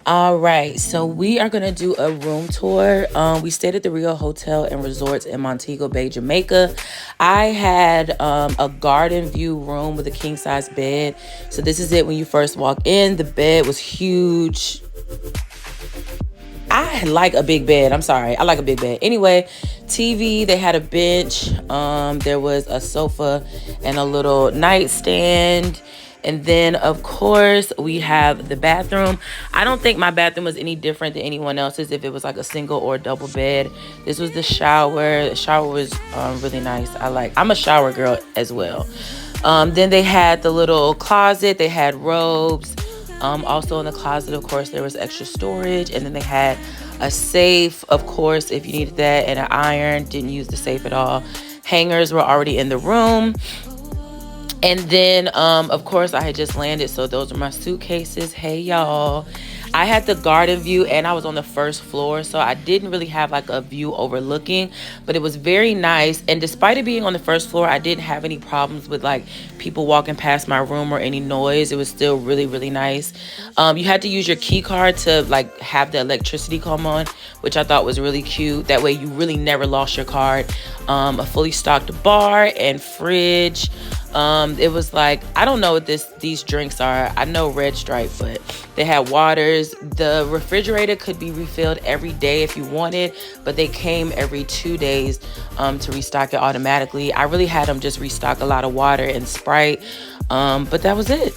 All right, so we are gonna do a room tour. We stayed at the Rio Hotel and Resorts in Montego Bay, Jamaica. I had a garden view room with a king size bed. So this is it when you first walk in. The bed was huge. I like a big bed. I'm sorry. I like a big bed. Anyway, TV, they had a bench. There was a sofa and a little nightstand. And then, of course, we have the bathroom. I don't think my bathroom was any different than anyone else's if it was like a single or double bed. This was the shower. The shower was really nice. I'm a shower girl as well. Then they had the little closet. They had robes. Also in the closet, of course, there was extra storage. And then they had a safe, of course, if you needed that, and an iron. Didn't use the safe at all. Hangers were already in the room. And then, of course, I had just landed, so those are my suitcases. Hey, y'all. I had the garden view, and I was on the first floor, so I didn't really have like a view overlooking, but it was very nice. And despite it being on the first floor, I didn't have any problems with like people walking past my room or any noise. It was still really, really nice. You had to use your key card to like have the electricity come on, which I thought was really cute. That way you really never lost your card. A fully stocked bar and fridge. It was like, I don't know what these drinks are. I know Red Stripe, but they had waters. The refrigerator could be refilled every day if you wanted, but they came every 2 days to restock it automatically. I really had them just restock a lot of water and Sprite, but that was it.